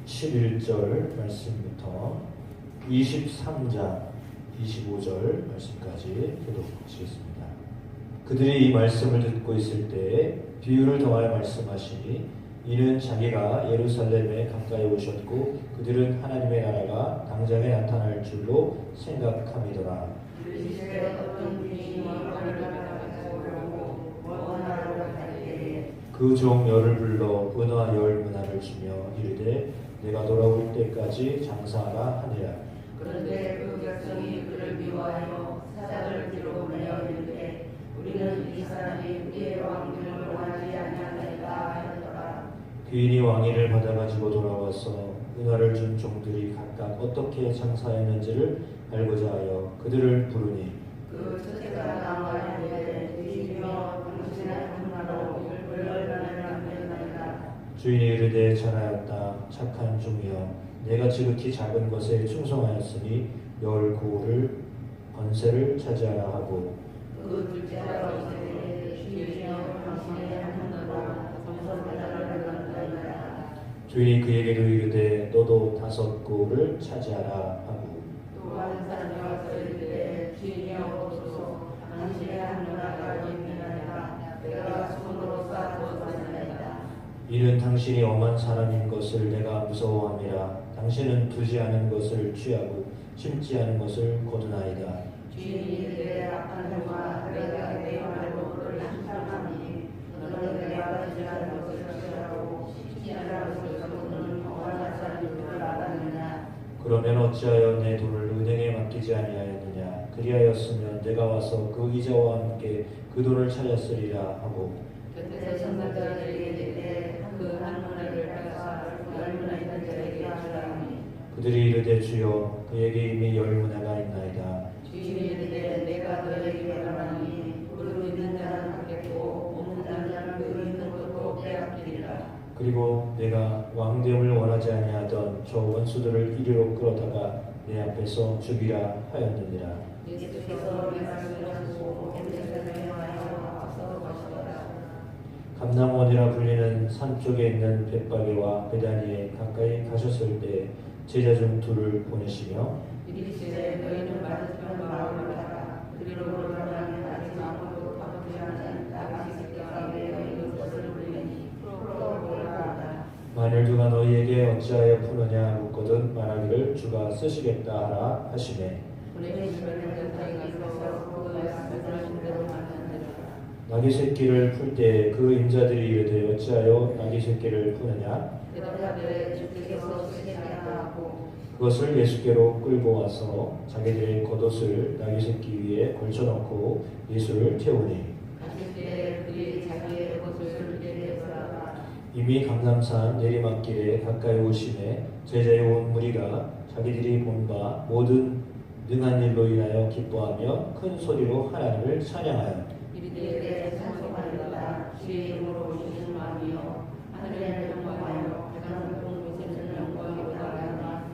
11절 말씀부터 23장 25절 말씀까지 교독하시겠습니다. 그들이 이 말씀을 듣고 있을 때에 비유를 더하여 말씀하시니 이는 자기가 예루살렘에 가까이 오셨고 그들은 하나님의 나라가 당장에 나타날 줄로 생각함이더라. 그 종 열을 불러 은화 열 문화를 주며 이르되 내가 돌아올 때까지 장사하라 하니라. 그런데 그 백성이 그를 미워하여 사자를 뒤로 보내어 이르되 우리는 이 사람이 우리의 왕위를 원하지 아니하나이다 하였더라. 귀인이 왕위를 받아가지고 돌아와서 은화를 준 종들이 각각 어떻게 장사했는지를 알고자 하여 그들을 부르니 그 첫째가 나와 이르되 귀인이여 당신의 은화로 얼마나 남겼나이다. 주인이 이르되 잘하였다 착한 종이여 내가 지극히 작은 것에 충성하였으니 열 고를 권세를 차지하라 하고 그 둘째가 이르되 주인이여 당신의 은화로 권세를 받았나이다. 주인이 그에게도 이르되 너도 5고를 차지하라 하고 또 한 사람이 와서 이르되 주인이여 보소서 당신의 은화가 있느니라. 내가 손으로 쌓아두었나이다. 이는 당신이 엄한 사람인 것을 내가 무서워함이라. 당신은 두지 않은 것을 취하고 심지 않은 것을 거두나이다. 주인이 내 악한 종아 내가 내 말로 너를 심판하니 너는 내가 두지 않은 것을 취하고 심지 않은 것을 거두는 엄한 사람인 줄 알았느냐. 그러면 어찌하여 내 돈을 은행에 맡기지 아니하였느냐. 그리하였으면 내가 와서 그 이자와 함께 그 돈을 찾았으리라 하고 그때 선사자들에게 이르되 그 한 문화를 빼앗아 열 문화 있는 자에게 주라니. 그들이 이르되 주여 그에게 이미 열 문화가 있나이다. 주인이 이르되 내가 너에게 말하니 무릎 있는 자는 받겠고 없는 자는 그 있는 것도 빼앗기리라. 그리고 내가 왕됨을 원하지 아니하던 저 원수들을 이리로 끌어다가 내 앞에서 죽이라 하였느니라. 예수께서 말씀하시고 엠새를 하여 앞서 가시더라. 감람원이라 불리는 산 쪽에 있는 벳바게와 베다니에 가까이 가셨을 때 제자 중 2를 보내시며 이르시되 너희는 맞은편 마을로 가라. 그리로 들어가면 아직 아무도 바꾸지 않은 나귀 새끼가 매여 있는 것을 보리니 풀어보라. 만일 누가 너희에게 어찌하여 푸느냐 묻거든 말하기를 주가 쓰시겠다 하라 하시매 보내주시는 자가 있어서 그 말씀을 대로 만드니라. 나귀 새끼를 풀 때 그 임자들이 이르되 어찌하여 나귀 새끼를 푸느냐 대답하되 주께서 쓰시겠다 하고 그것을 예수께로 끌고 와서 자기들의 겉옷을 나귀 새끼 위에 걸쳐놓고 예수를 태우니 가실 때 그들이 자기의 것을 내려서라. 이미 감람산 내리막길에 가까이 오심에 제자의 온 무리가 자기들이 본 바 모든 능한 일로 인하여 기뻐하며 큰 소리로 하나님을 찬양하여 이르되 찬송하리로다. 주의 이름으로 오시는 마음이여 하늘의 영광하여 가장 높은 곳에는 영광이로다.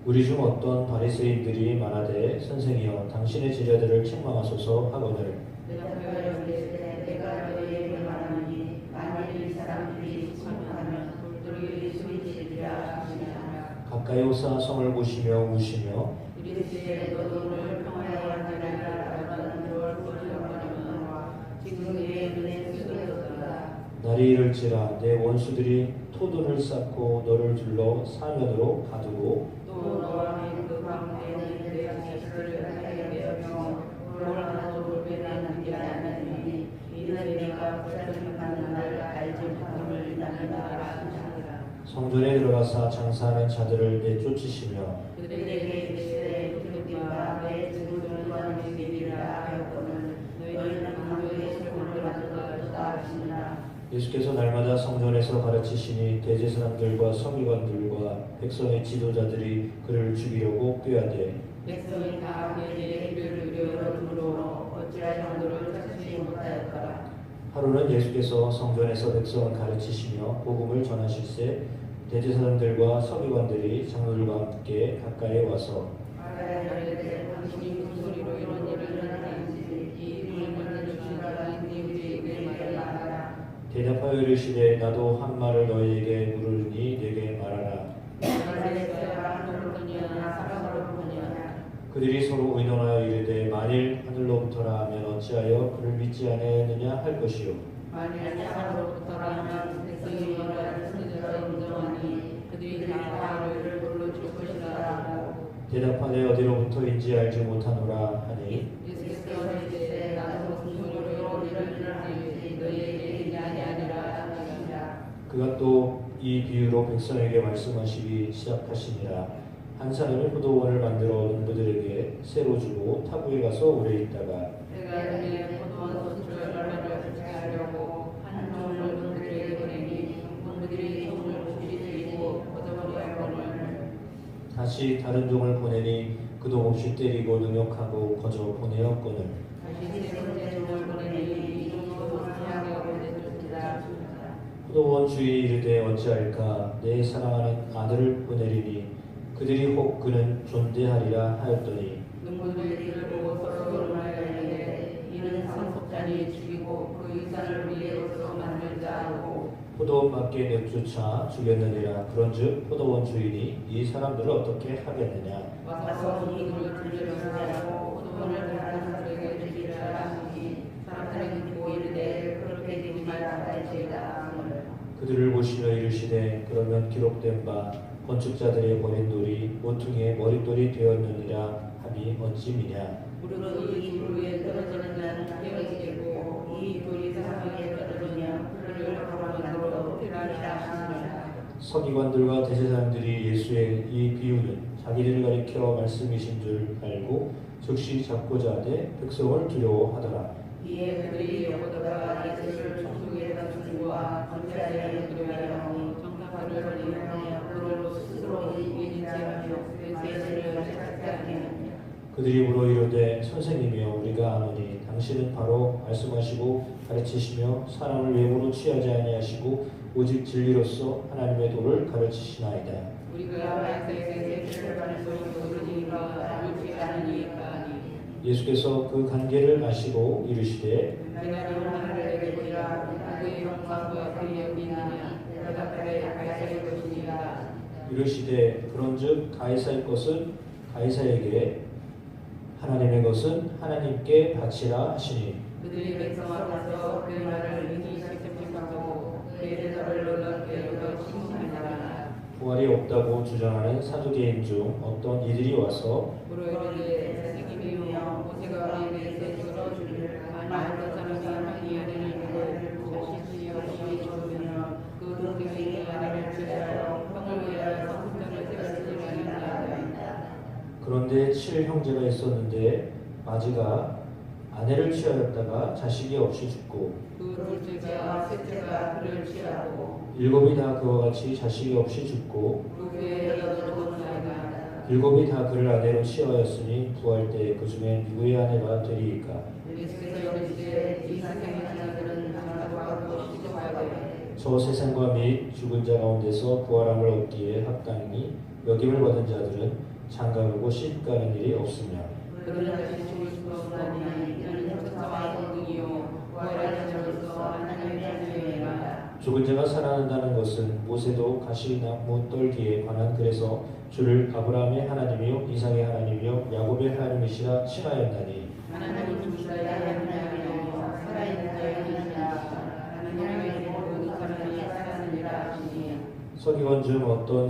우리 중 어떤 바리새인들이 말하되 선생이여 당신의 제자들을 책망하소서 하거늘 대답하여 이르되 내가 너희에게 말하노니 만일 이 사람들이 침묵하면 돌들이 소리치리라 하시니라. 가까이 오사 성을 보시며 우시며 이르시되 너도 오늘 평화에 앉으리라. 너는 너를 보려거니와 지금 내 눈에 쓰여졌다. 날이 이를지라 내 원수들이 토둔을 쌓고 너를 둘러 사면으로 가두고 또 너와 그 가운데는 내 자식들을 하게 되며 뭘 하나도 돌변에 남기지 않으니 이는 내가 부자를 받는 날 알지 못함을 나누라 하시니라. 성전에 들어가사 장사하는 자들을 내쫓으시며 그들에게 이르시되 그들과 내 증거를 믿으리라 하였거늘 너희는 강도의 실물을 만들 것이다 하시니라. 예수께서 날마다 성전에서 가르치시니 대제사장들과 서기관들과 백성의 지도자들이 그를 죽이려고 꾀하되 백성이 다 그에게 귀를 기울여 들으므로 어찌할 정도를 찾지 못하였더라. 하루는 예수께서 성전에서 백성을 가르치시며 복음을 전하실세 대제사장들과 서기관들이 장로들과 함께 가까이 와서 말하여 이르되 당신이 무슨 소리로 이런 일을 하는지 이 이름을 받는 주시가 우리에게 내게 말하라. 대답하여 이르시되 나도 한 말을 너희에게 물으니 내게 말하라. 그들이 서로 의논하여 이르되 만일 하늘로부터라 하면 어찌하여 그를 믿지 아니하였느냐 할 것이요 만일 하늘로부터라면 백성이 말하는 선지자로 인정하니 그들이 다 그를 불러줄 것이라고 대답하되 어디로부터인지 알지 못하노라 하니 예수께서 이르시되 나도 공소로 이르리니 너희에게 있냐 아니라 하시니라. 그가 또 이 비유로 백성에게 말씀하시기 시작하시니라. 한 사람이 포도원을 만들어 농부들에게 새로 주고 타국에 가서 오래 있다가 내가 이에 포도원 소출을 하려고 한 종을 농부들에게 보내니 농부들이 종을 부리고 걷어버리거늘 다시 다른 종을 보내니 그도 없이 때리고 능욕하고 거저 보내었거늘 다시 세 번째 종을 보내니 이 종도 상하게 보내줬으라. 포도원 주인이 이르되 어찌할까 내 사랑하는 아들을 보내리니 그들이 혹 그는 존대하리라 하였더니 농부들이 이를 보고 서로 말하되 이는 상속자니 죽이고 그 유산을 위에로서 만들자 하고 포도원 밖에 내쫓아 죽였느니라. 그런즉 포도원 주인이 이 사람들을 어떻게 하겠느냐 와서 농부들을 들려주라고 포도원을 다른 사람에게 주기를 하시니 사람들이 듣고 이르되 그렇게 되지 말라 할지어다. 그들을 보시며 이르시되 그러면 기록된 바 건축자들의 버린 돌이 모퉁이의 머릿돌이 되었느니라 하니 어찌 미냐 무릇 이 돌 위에 떨어지는 자는 헤어지고 이 돌이 세상에 떨어지며 그를 가로만으로 피하리라 하시니라. 서기관들과 대제사장들이 예수의 이 비유는 자기들을 가리켜 말씀이신 줄 알고 즉시 잡고자 하되 백성을 두려워하더라. 이에 그들이 여보다가 예수를 총독에다 주와 권세자에 두려워하니 정사를 벌리며 그로 스스로 인인체하며 예수를 찾게 하니 그들이 물어 이르되 선생님이여 우리가 아노니 당신은 바로 말씀하시고 가르치시며 사람을 외모로 취하지 아니하시고 오직 진리로서 하나님의 도를 가르치시나이다. 우리가 말세에 예수를 받는 것이 모르니까 알지 않으니까 하니 예수께서 그 관계를 아시고 이르시되 내가 하나님을 내게 보리라. 그의 영광과 그의 영이 있느냐 대답하되 가이사의 것이니라. 이르시되 그런즉 가이사의 것은 가이사에게 하나님의 것은 하나님께 바치라 하시니 그들이 백성 앞에서 그의 말을 능히 책임하고 그의 대답을 놀랍게 여겨 칭찬하니라. 부활이 없다고 주장하는 사두개인 중 어떤 이들이 와서 물어 이르되 선생님이여 모세가 우리에게 세주로 주를 만일 어떤 사람이 하나님을 자신이 없이 죽으면 그 동생이 하나님을 취하여 형을 위하여 성전을 세우지 아니하리이다. 그런데 7형제가 있었는데 마지가 아내를 취하였다가 자식이 없이 죽고 그 둘째가 셋째가 그를 취하고 7이 다 그와 같이 자식이 없이 죽고 그 후에 여덟도 나이다. 7이 다 그를 아내로 취하였으니 구할 때 그 중에 누구의 아내가 되리이까. 예수께서 이르시되 이 세상의 자녀들은 장가하고 시집하되 저 세상과 및 죽은 자 가운데서 부활함을 얻기에 합당히 여김을 받은 자들은 장가가고 시집가는 일이 없으며 그들은 다시 죽을 수가 없나니 이는 천사와 동등이요 부활의 자녀로서 하나님의 자녀이라. 죽은 자가 살아난다는 것은 모세도 가시나무 떨기에 관한 글에서 주를 아브라함의 하나님이요 이삭의 하나님이요 야곱의 하나님이시라 칭하였나니 하나님은 죽은 자의 하나님이요 살아있는 자의 하나님이시라. 하나님에게 모든 사람이 살아나니라 하시니 서기관 중 어떤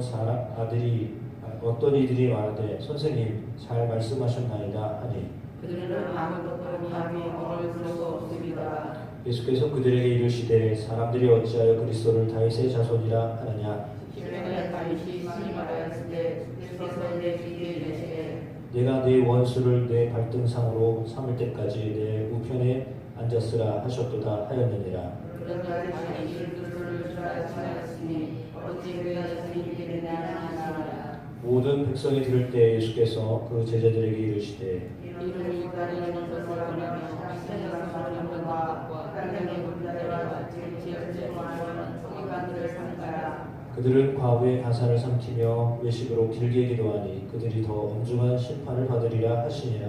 이들이 말하되 선생님 잘 말씀하셨나이다 하니 그들은 아무것도 감히 물을 수가 없습니다. 예수께서 그들에게 이르시되 사람들이 어찌하여 그리스도를 다윗의 자손이라 하느냐 시편에 다윗이 많이 말하였을 때 주께서 내게 이르시되 내가 네 원수를 내 발등상으로 삼을 때까지 내 우편에 앉았으라 하셨도다 하였느니라. 그런 자들이 그리스도를 주라 칭하였으니 어찌 그의 자손이 되느냐 하니라. 모든 백성이 들을 때 예수께서 그 제자들에게 이르시되 이를 기다리는 것을 원하며 하나님께서 하는 것과 하나님의 군자들과 지혜를 말하는 서기관들을 삼가라. 그들은 과부의 가사를 삼키며 외식으로 길게 기도하니 그들이 더 엄중한 심판을 받으리라 하시니라.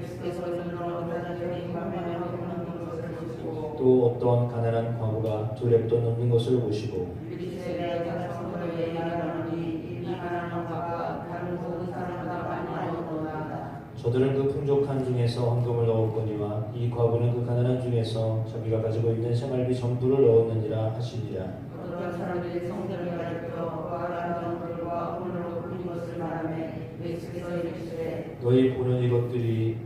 예수께서는 자들이 관명하고 있는 것을 보시고 또 어떤 가난한 과부가 두 랩돈 넘는 것을 보시고 이르시되 내가 청소에 일하노니 이 가난한 자가 다른 모든 사람보다 많이 얻노라. 저들은 그 풍족한 중에서 헌금을 넣었거니와 이 과부는 그 가난한 중에서 자기가 가지고 있는 생활비 전부를 넣었느니라 하시니라. 어떤 사람들이 성전을 가리켜 과한 돈들과 오늘로 뿐인 것을 말하며 예수께서 이르시되 너희 보는 이것들이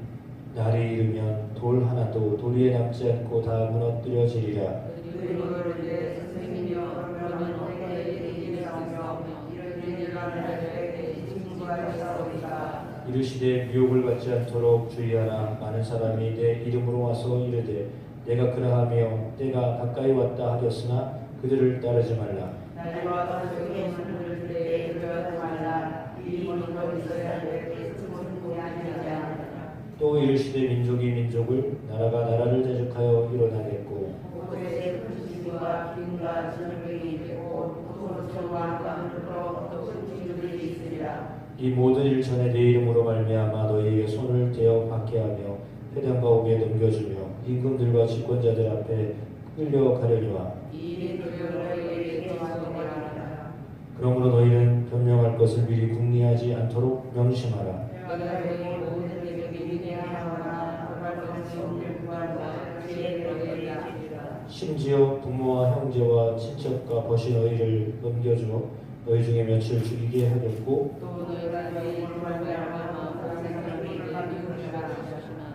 날이 이르면 돌 하나도 도리에 남지 않고 다 무너뜨려지리라. 그들이 이르되 선생님이여 그러면 어떻게 일이 나오며 이런 일을 하나님께 징수하였사오리까. 이르시되 미혹을 받지 않도록 주의하라. 많은 사람이 내 이름으로 와서 이르되 내가 그러하며 때가 가까이 왔다 하겠으나 그들을 따르지 말라. 날과 가족의 손을 들에 들어가지 말라. 이 먼저 있어야 될 뜻은 보지 아니하냐. 또 이르시되 민족이 민족을 나라가 나라를 대적하여 일어나겠고 곳에 큰 지진과 기근과 전염병이 있고 고통과 땅으로 큰 기근이 있으리라. 이 모든 일 전에 내 이름으로 말미암아 너희에게 손을 대어 박해하며 회당과 옥에 넘겨주며 임금들과 집권자들 앞에 끌려가려니와 이 일이 너희에게 행하리라. 그러므로 너희는 변명할 것을 미리 궁리하지 않도록 명심하라. 내가 너희 모든 일에게 위대하거나 돌아갈 것이 없는 구한과 지혜를 얻으리라. 심지어 부모와 형제와 친척과 벗이 너희를 넘겨주어 너희 중에 며칠 죽이게 하겠고 또 너희가 너희 말미암아 다른 사람에게 미움을 받으리라.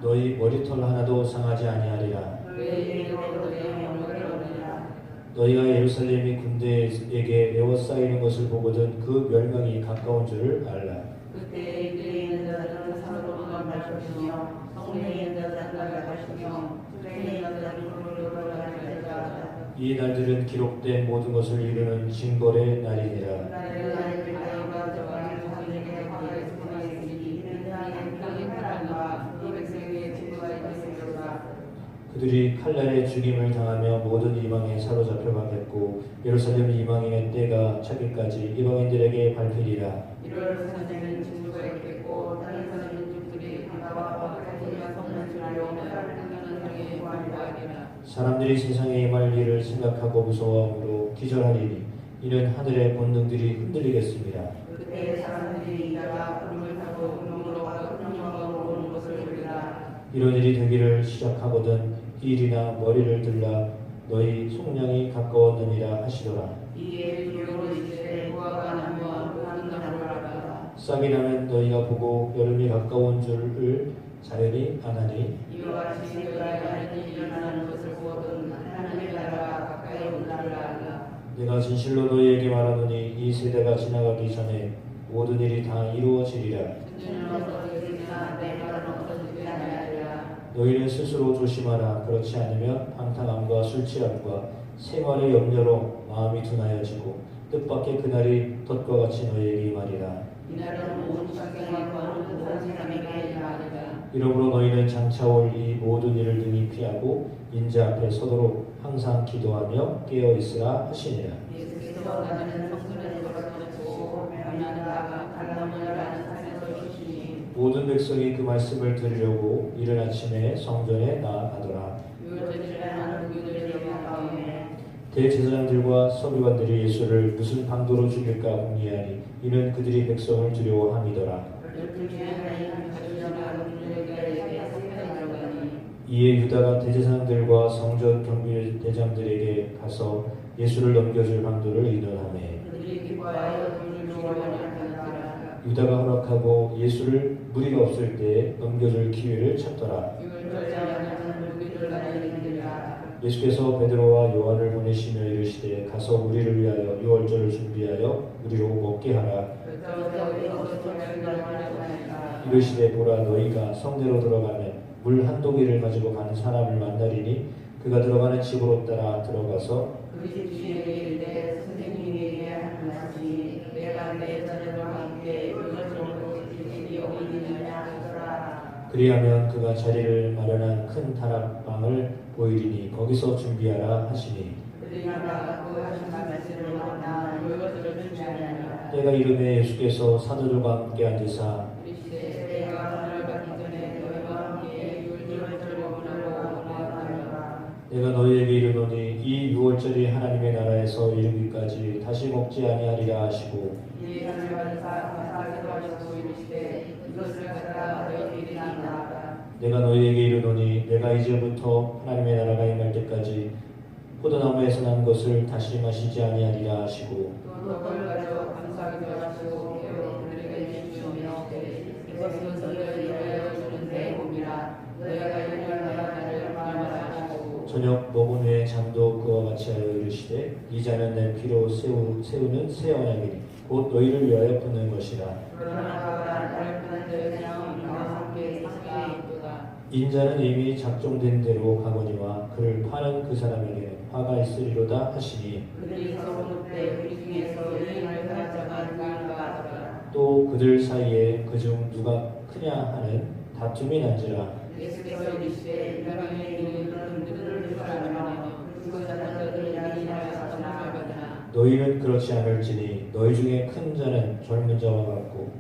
너희 머리털 하나도 상하지 아니하리라. 너희 이름으로 너희의 영광을 얻으리라. 너희가 예루살렘이 군대에게 에워싸이는 것을 보거든 그 멸망이 가까운 줄을 알라. 그때 이들이 있는 자들은 사로가 말씀이며 성령이 있는 자들은 나가시며 수령이 있는 자들은 불로 돌아가시리라. 이 날들은 기록된 모든 것을 이루는 징벌의 날이니라. 나를 아이가 저가 자기에게 과거에 수고하였으니 이는 땅의 사람과 이 백성에게 증거가 있었으리라. 그들이 칼날에 죽임을 당하며 모든 이방에 사로잡혀 가겠고 예루살렘 이방인의 때가 차기까지 이방인들에게 밟히리라. 이를 선생은 증거가 있겠고 다른 사람 민족들이 나와 가지가 성난 줄로 하나님은 당에 구하리라. 사람들이 세상에 임할 일을 생각하고 무서워함으로 기절하리니 이는 하늘의 본능들이 흔들리겠습니다. 그때 사람들이 이다가 구름을 타고 구름으로 가고 구름으로 오는 것을 보리라. 이런 일이 되기를 시작하거든 일이나 머리를 들라 너희 속량이 가까웠느니라 하시더라. 이에 비유로 이르되 무화과 나무와 무화과 나무를 알아라. 싹이 나면 너희가 보고 여름이 가까운 줄을 자연히 아나니 이와 같이 너희가 하나님이 일어나는 것을 보거든 하나님의 나라가 가까이 온 줄을 알라. 내가 진실로 너희에게 말하노니 이 세대가 지나가기 전에 모든 일이 다 이루어지리라. 그들은 없어지리라 내 말은 없어지지 아니하리라. 너희는 스스로 조심하라. 그렇지 않으면 방탕함과 술취함과 생활의 염려로 마음이 둔하여지고 뜻밖의 그날이 덫과 같이 너희에게 임하리라. 이날은 온 천상과 모든 사람에게 임하리라. 이러므로 너희는 장차 올 이 모든 일을 능히 피하고 인자 앞에 서도록 항상 기도하며 깨어 있으라 하시니라. 예수께서 나는 성전에 돌아섰고 나가 갈라모니라는 산에서 주시니 모든 백성이 그 말씀을 들으려고 이른 아침에 성전에 나아가더라. 유월절이라는 우유들이 가까우에 대제사장들과 서기관들이 예수를 무슨 방도로 죽일까 궁리하니 이는 그들이 백성을 두려워함이더라. 열두 중에 하나인 가룟유다가 군중에게 사탄이 들어가니 이에 유다가 대제사장들과 성전 경비대장들에게 가서 예수를 넘겨줄 방도를 의논하매 그들이 기뻐하여 돈을 주고 원하니라. 유다가 허락하고 예수를 무리가 없을 때에 넘겨줄 기회를 찾더라. 유월절자는 무기를 가리니라. 예수께서 베드로와 요한을 보내시며 이르시되 가서 우리를 위하여 유월절을 준비하여 우리로 먹게 하라. 이르시되 보라 너희가 성내로 들어가면 물 한 동이를 가지고 가는 사람을 만나리니 그가 들어가는 집으로 따라 들어가서 그 집 주인에게 이르되 선생님에게 하는 말씀이 내가 내 자녀들과 함께 유월절로 지키기 어디 있느냐 하더라. 그리하면 그가 자리를 마련한 큰 다락방을 보이리니 거기서 준비하라 하시니 그들이 나가고 하신 말씀을 받나 유월절을 준비하니라. 때가 이르매 예수께서 사도들과 함께 앉으사 이르시되 내가 하늘을 받기 전에 너희와 함께 유월절을 원하고 원하노라. 내가 너희에게 이르노니 이 유월절이 하나님의 나라에서 이르기까지 다시 먹지 아니하리라 하시고 이 하늘과 사기도 하시고 이르시되 이것을 갖다 너희에게 나아가 내가 너희에게 이르노니 내가 이제부터 하나님의 나라가 임할 때까지 포도나무에서 난 것을 다시 마시지 아니하리라 하시고 또 떡을 가져 감사하기도 하시고 깨어 그들에게 주시며 이것은 너희를 위하여 주는 내 몸이라 너희가 이를 나를 마음하라 하시고 저녁 먹은 후에 잠도 그와 같이 하여 이르시되 이 잔은 내 피로 세우는 새 언약이니 곧 너희를 위하여 붓는 것이라. 그러나 나를 파는 자는 나와 함께 사랑이 있도다. 인자는 이미 작정된 대로 가거니와 그를 파는 그 사람에게는 화가 있으리로다 하시니 그들이 서로 묻되 우리 중에서 이 말을 할 자가 누구인가 하더라. 또 그들 사이에 그중 누가 크냐 하는 다툼이 난지라. 예수께서 이르시되 인간의 이름은 그들을 주시하며 그 자들을 인하여 사정하거니와 너희는 그렇지 않을지니 너희 중에 큰 자는 젊은 자와 같고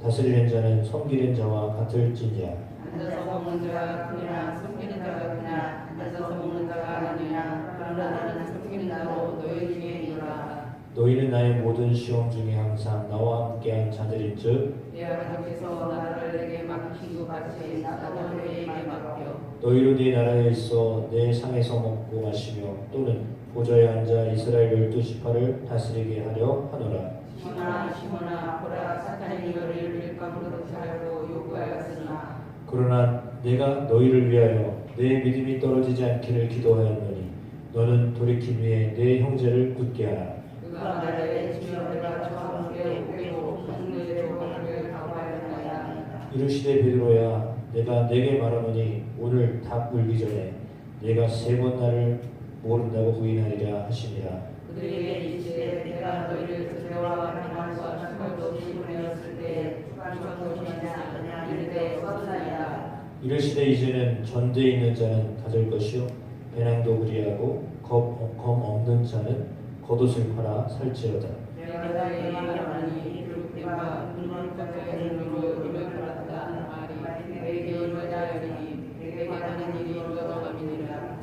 다스리는 자는 섬기는 자와 같을지니라. 앉아서 먹는 자가 크냐 섬기는 자가 크냐 앉아서 먹는 자가 아니냐 그러나 나는 섬기는 자로 너희 중에 있노라. 너희는 나의 모든 시험 중에 항상 나와 함께한 자들인즉 내 아버지께서 나를 내게 맡긴 것 같이 나도 너희에게 맡겨 너희로 네 나라에 있어 내 상에서 먹고 마시며 또는 보좌에 앉아 이스라엘 12지파를 다스리게 하려 하노라. 시몬아 보라 사탄이 너희를 밀감으로 하려고 요구하였으나 그러나 내가 너희를 위하여 내 믿음이 떨어지지 않기를 기도하였노니 너는 돌이킨 후에 내 형제를 굳게 하라. 그가 말하되 주여 내가 저와 함께 오기로 너희의 조건을 각오하였나이다. 이르시되 베드로야 내가 내게 말하노니 오늘 닭 울기 전에 내가 3번 나를 모른다고 부인하리라 하시니라. 그들에게 이르시되 내가 너희를 그대와 평안과 축복도 보내었을 때 축복도 주지 않느냐 이르되 없사이다. 이르시되 이제는 전대에 있는 자는 가질 것이요 배낭도 그리하고 검 없는 자는 겉옷을 팔아 살지어다. 내가 너희에게 말하니 이르기와 눈을 깜짝의 눈으로 이를 받았다 말이 내게 얼마나 여리니 내게 하는 일이 얻어감이니라.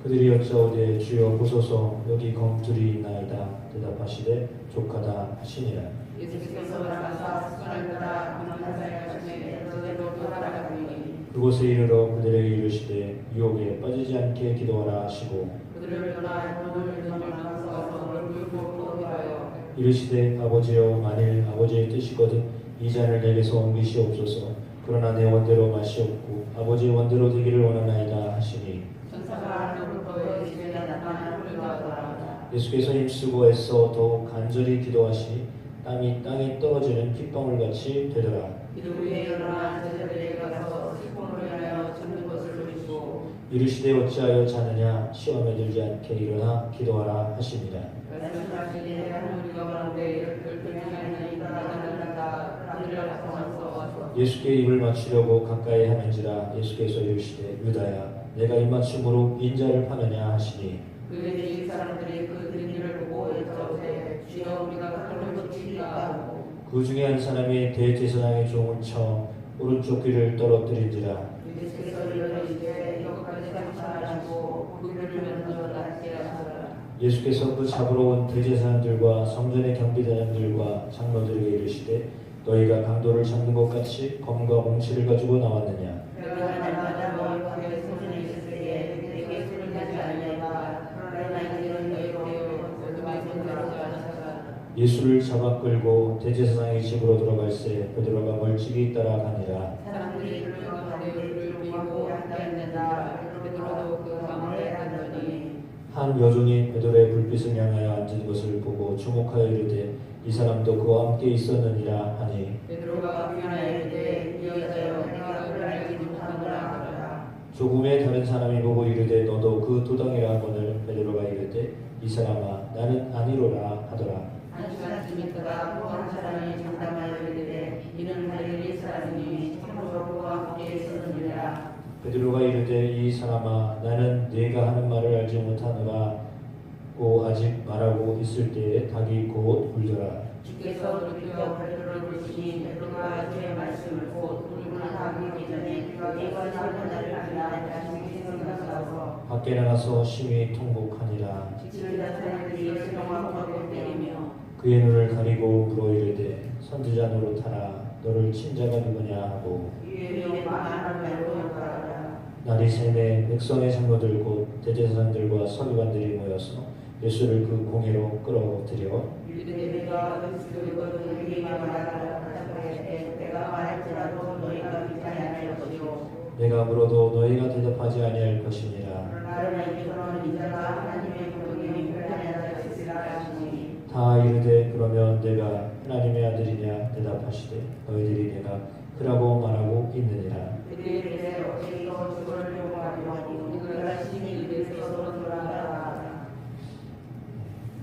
그들이 여짜오되 주여 보소서 여기 검 둘이 있나이다. 대답하시되 족하다 하시니라. 예수께서 나가사 습관을 따라 만나사야 하시되 너희로 돌아가라 보니 그곳에 이르러 그들에게 이르시되 유혹에 빠지지 않게 기도하라 하시고 그들을 떠나 돈을 던져나서 얼굴 보고 돌아요. 이르시되 아버지여 만일 아버지의 뜻이거든 이 잔을 내게서 옮기시옵소서. 그러나 내 원대로 마시옵고 아버지의 원대로 되기를 원하나이다 하시니 천사가 하늘로부터 예수께 나타나 불러가더라. 예수께서 힘쓰고 애써 더욱 간절히 기도하시니 땀이 땅에 떨어지는 핏방울같이 되더라. 이를 위해 일어나 제자들에게 가서 슬픔으로 인하여 찾는 것을 보시고 이르시되 어찌하여 자느냐 시험에 들지 않게 일어나 기도하라 하시니라. 말씀하시기에 하나님과 가운데 열둘 중에 하나님 나타난다. 그들을 나타나서 예수께 입을 맞추려고 가까이 하는지라. 예수께서 이르시되 유다야 내가 입맞춤으로 인자를 파느냐 하시니 그의 주위 사람들이 그 드린 일을 보고 여짜오되 주여 우리가 그를 고치리까 하고 그 중에 한 사람이 대제사장의 종을 쳐 오른쪽 귀를 떨어뜨린지라. 예수께서 이르시되 이것까지 감사하시고 그들을 면서 낫게 하시더라. 예수께서 그 잡으러 온 대제사장들과 성전의 경비대장들과 장로들에게 이르시되 너희가 강도를 잡는 것 같이 검과 몽치를 가지고 나왔느냐. 내가 날마다 너희 가운데 소문이 있을 때에 내게 술을 내지 아니하다. 그러나 이제는 너희로 모두 말씀대로 하시라. 예수를 잡아 끌고 대제사장의 집으로 들어갈새 베드로가 멀찍이 따라가니라. 사람들이 그 가운데 얼굴을 비고 함께 앉는다. 베드로도 그 가운데 앉으니 한 여종이 베드로의 불빛을 향하여 앉은 것을 보고 주목하여 이르되 이 사람도 그와 함께 있었느니라 하니 베드로가 부인하여 이르되 이 여자여 내가 그를 알지 못하노라 하더라. 조금의 다른 사람이 보고 이르되 너도 그 도당이라 하거늘 베드로가 이르되 이 사람아 나는 아니로라 하더라. 한 시간쯤 있다가 또 한 사람이 장담하여 이르되 이는 갈릴리 사람이니 참으로 그와 함께 있었느니라. 베드로가 이르되 이 사람아 나는 네가 하는 말을 알지 못하노라고 아직 말하고 있을 때에 닭이 곧 울더라. 주께서 돌이켜 베드로를 부르시니 베드로가 주의 말씀을 곧 울고 나가기 전에 네가 잡은 자를 알라 다시 생각하고 밖에 나가서 심히 통곡하니라. 지키는 사람들이 신령하고 때리며 그의 눈을 가리고 물어 이르되 선지자 노릇하라. 너를 친자가 누구냐 하고 위에 많은 말로 역하라. 날이 새매 백성의 장로들 곧 대제사장들과 서기관들이 모여서 예수를 그 공회로 끌어들여 이르되 내가 그리스도이거든 우리에게 말하라. 하시되 내가 말할지라도 너희가 믿지 아니할 것이요 내가 물어도 너희가 대답하지 아니할 것이니라. 그러나 이처럼 이자가 하나님의 부르심이 편안하다 있으라 하시니 다 이르되 그러면 내가 하나님의 아들이냐 대답하시되 너희들이 내가 그라고 말하고 있느니라. 그들이 이르되 어찌 이거 주를 요구하려 하니 그가 심히 입에서 돌아가라.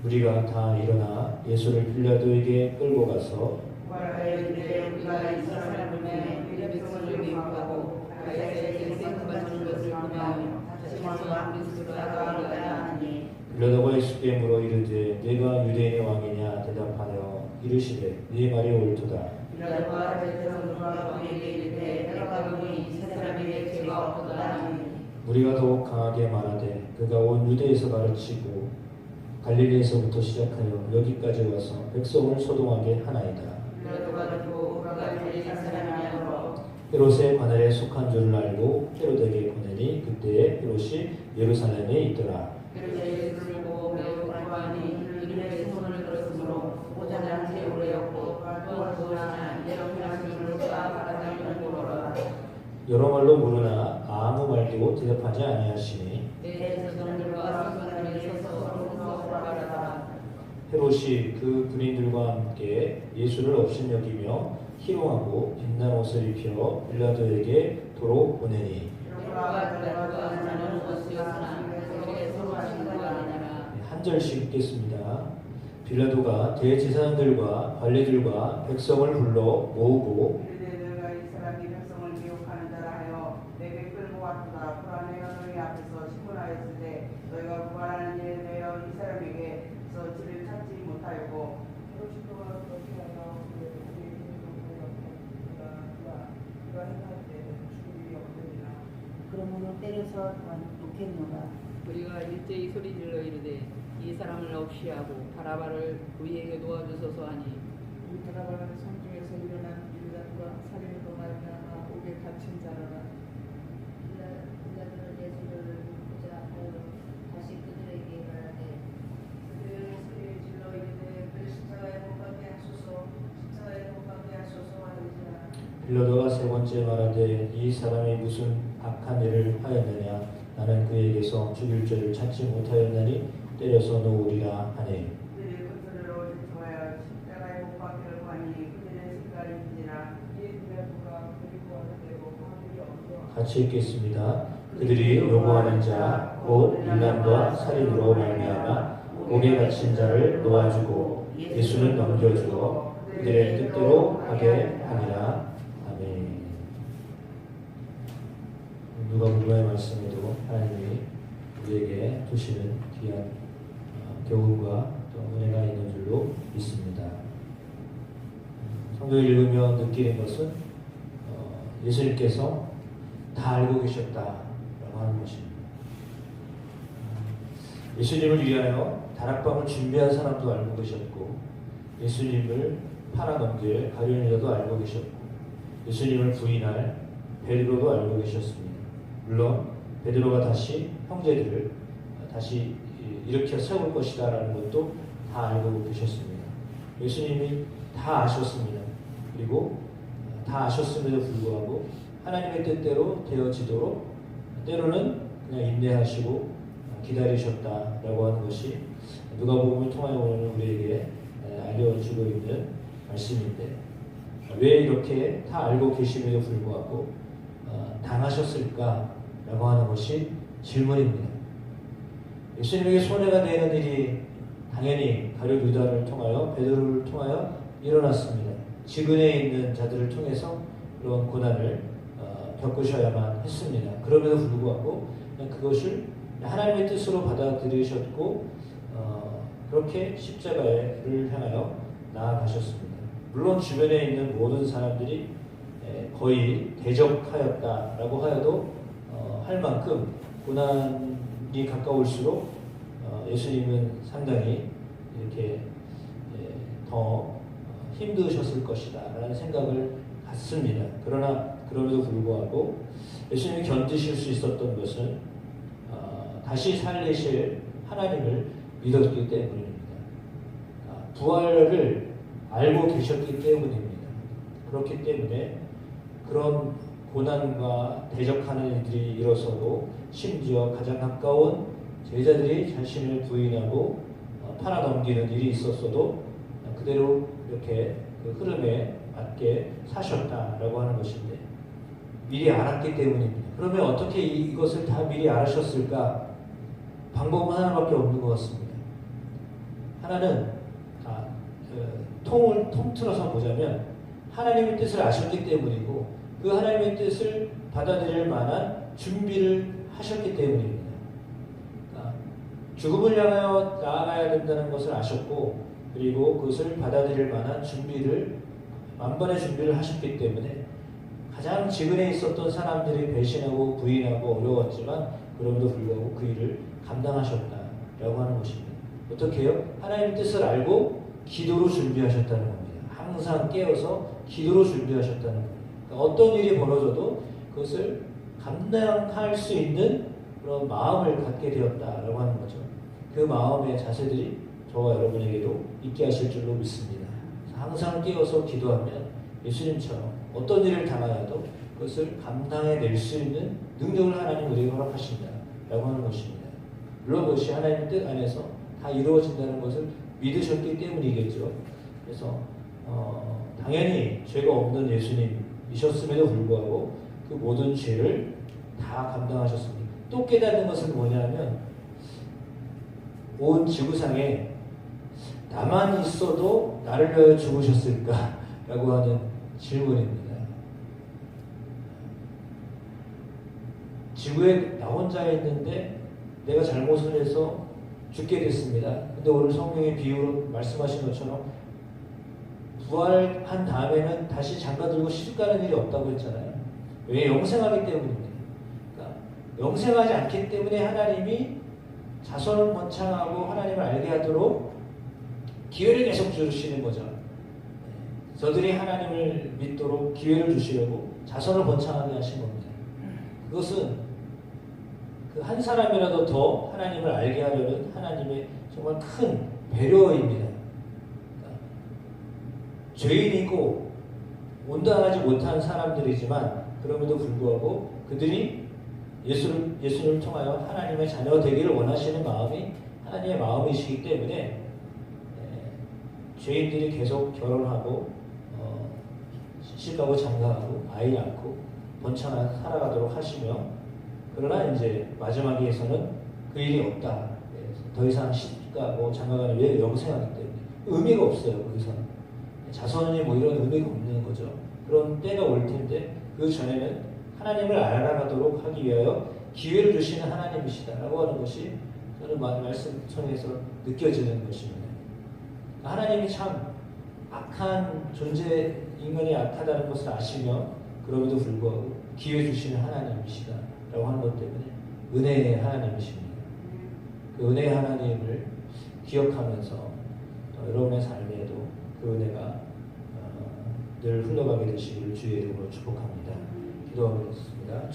우리가 다 일어나 예수를 빌라도에게 끌고 가서 말하여 이르되 우리가 이 사람을 보내 빌립성을 미혹하고 가이사에게 생각하는 것을 구하며 다시 와서 그리스도가 아니라 하니 빌라도가 예수께 물어 이르되 네가 유대인의 왕이냐 대답하여 이르시되 네 말이 옳도다. 빌라도가 대제사장과 그에게 이르되 내가 보니 이 사람에게 죄가 없도다 하니 우리가 더욱 강하게 말하되 그가 온 유대에서 가르치고 갈릴리에서부터 시작하여 여기까지 와서 백성을 소동하게 하나이다. 빌라도가 듣고 그가 갈릴리 사람이 아니라 헤롯의 관할에 속한 줄을 알고 헤롯에게 보내니 그때에 헤롯이 예루살렘에 있더라. 그래서 예수를 보고 매우 기뻐하니 이름에 손을 들었으므로 오자는 새 오래였고 또 그러나 이런 말씀을 쏴바라다는 보러라. 여러 말로 물으나 아무 말도 대답하지 아니하시니 내 자손들과 선생님이 서서 바라다. 헤롯이 그 군인들과 함께 예수를 업신여기며 희롱하고 빛난 옷을 입혀 빌라도에게 도로 보내니 여호와가 빌라도가 나는 옷이었으나 그들에게 서로 하신 것 아니라. 한 절씩 읽겠습니다. 빌라도가 대제사장들과 관리들과 백성을 불러 모으고 이르되 너희가 이 사람이 백성을 미혹하는 자라 하여 내게 끌고 왔도다. 불안하여 너희 앞에서 신문하였으되 너희가 구하는 일에 대하여 이 사람에게서 지를 찾지 못하였고 헤롯이가 어찌하여 우리의 그가 행할 때 죽음이 없느니라. 그러므로 때려서 놓겠노라. 우리가 일제히 소리질러 이르되 이 사람을 없이 하고 바라바를 우리에게 도와주소서 하니 이 바라바는 성중에서 일어난 일단과 살인으로 말미암아 옥에 갇힌 자라라. 빌라도는 예수를 묻고자 하여 다시 그들에게 말하되 그들의 소리를 질러 이르되 그를 십자가에 못 박게 하소서 십자가에 못 박게 하소서 하는지라. 빌라도가 세 번째 말하되 이 사람이 무슨 악한 일을 하였느냐 나는 그에게서 죽일 죄를 찾지 못하였나니 때려서 놓으리라 하니 그들이 그들로 좋아하여 십자가에 못 박히려고 하니 그들의 색깔인지라. 이 빌라도가 그리고 하는데고 화물이 없어. 같이 읽겠습니다. 그들이 요구하는 자 곧 일남과 살인으로 말미암아 옥에 갇힌 자를 놓아주고 예수는 넘겨주어 그들의 뜻대로 하게 하니라. 아멘. 누가복음의 말씀에도 하나님이 우리에게 주시는 귀한 교훈과 또 은혜가 있는 줄로 믿습니다. 성경을 읽으며 느끼는 것은 예수님께서 다 알고 계셨다라고 하는 것입니다. 예수님을 위하여 다락방을 준비한 사람도 알고 계셨고 예수님을 팔아넘길 가룟 유다도 알고 계셨고 예수님을 부인할 베드로도 알고 계셨습니다. 물론 베드로가 다시 형제들을 다시 일으켜 세울 것이다 라는 것도 다 알고 계셨습니다. 예수님이 다 아셨습니다. 그리고 다 아셨음에도 불구하고 하나님의 뜻대로 되어지도록 때로는 그냥 인내하시고 기다리셨다라고 하는 것이 누가복음을 통하여 오늘 우리에게 알려주고 있는 말씀인데 왜 이렇게 다 알고 계심에도 불구하고 당하셨을까라고 하는 것이 질문입니다. 예수님에게 손해가 되는 일이 당연히 가룟 유다를 통하여 베드로를 통하여 일어났습니다. 지근에 있는 자들을 통해서 그런 고난을 겪으셔야만 했습니다. 그럼에도 불구하고 그것을 하나님의 뜻으로 받아들이셨고 그렇게 십자가를 향하여 나아가셨습니다. 물론 주변에 있는 모든 사람들이 거의 대적하였다라고 하여도 할 만큼 고난을 주님이 가까울수록 예수님은 상당히 이렇게 더 힘드셨을 것이다 라는 생각을 갖습니다. 그러나 그럼에도 불구하고 예수님이 견디실 수 있었던 것은 다시 살리실 하나님을 믿었기 때문입니다. 부활을 알고 계셨기 때문입니다. 그렇기 때문에 그런 고난과 대적하는 일들이 일어서도 심지어 가장 가까운 제자들이 자신을 부인하고 팔아넘기는 일이 있었어도 그대로 이렇게 그 흐름에 맞게 사셨다라고 하는 것인데 미리 알았기 때문입니다. 그러면 어떻게 이것을 다 미리 알으셨을까? 방법은 하나밖에 없는 것 같습니다. 하나는 통틀어서 보자면 하나님의 뜻을 아셨기 때문이고 그 하나님의 뜻을 받아들일 만한 준비를 하셨기 때문입니다. 죽음을 향하여 나아가야 된다는 것을 아셨고 그리고 그것을 받아들일 만한 만번의 준비를 하셨기 때문에 가장 지근에 있었던 사람들이 배신하고 부인하고 어려웠지만 그럼에도 불구하고 그 일을 감당하셨다라고 하는 것입니다. 어떻게 해요? 하나님의 뜻을 알고 기도로 준비하셨다는 겁니다. 항상 깨어서 기도로 준비하셨다는 겁니다. 그러니까 어떤 일이 벌어져도 그것을 감당할 수 있는 그런 마음을 갖게 되었다라고 하는 거죠. 그 마음의 자세들이 저와 여러분에게도 있게 하실 줄로 믿습니다. 항상 깨어서 기도하면 예수님처럼 어떤 일을 당하여도 그것을 감당해낼 수 있는 능력을 하나님 우리에게 허락하신다라고 하는 것입니다. 물론 그것이 하나님의 뜻 안에서 다 이루어진다는 것을 믿으셨기 때문이겠죠. 그래서 당연히 죄가 없는 예수님이셨음에도 불구하고 그 모든 죄를 다 감당하셨습니다. 또 깨닫는 것은 뭐냐면 온 지구상에 나만 있어도 나를 위하여 죽으셨을까? 라고 하는 질문입니다. 지구에 나 혼자 있는데 내가 잘못을 해서 죽게 됐습니다. 근데 오늘 성령의 비유로 말씀하신 것처럼 부활한 다음에는 다시 장가 들고 시집 가는 일이 없다고 했잖아요. 왜? 영생하기 때문입니다. 그러니까 영생하지 않기 때문에 하나님이 자선을 번창하고 하나님을 알게 하도록 기회를 계속 주시는 거죠. 저들이 하나님을 믿도록 기회를 주시려고 자선을 번창하게 하신 겁니다. 그것은 그 한 사람이라도 더 하나님을 알게 하려는 하나님의 정말 큰 배려입니다. 그러니까 죄인이고 온당하지 못한 사람들이지만 그럼에도 불구하고 그들이 예수를 통하여 하나님의 자녀가 되기를 원하시는 마음이 하나님의 마음이시기 때문에 죄인들이 계속 결혼하고 시집가고 장가하고 아이 낳고 번창하게 살아가도록 하시며 그러나 이제 마지막에서는 그 일이 없다. 더 이상 시집가고 장가가는 왜 영생하기 때문에 의미가 없어요. 거기서는 자선이 뭐 이런 의미가 없는 거죠. 그런 때가 올 텐데 그 전에는 하나님을 알아가도록 하기 위하여 기회를 주시는 하나님이시다라고 하는 것이 저는 말씀 통해서 느껴지는 것입니다. 하나님이 참 악한 존재, 인간이 악하다는 것을 아시며 그럼에도 불구하고 기회 주시는 하나님이시다라고 하는 것 때문에 은혜의 하나님이십니다. 그 은혜의 하나님을 기억하면서 여러분의 삶에도 그 은혜가 늘 흘러가게 되시기를 주의 이름으로 축복합니다. 기도하겠습니다.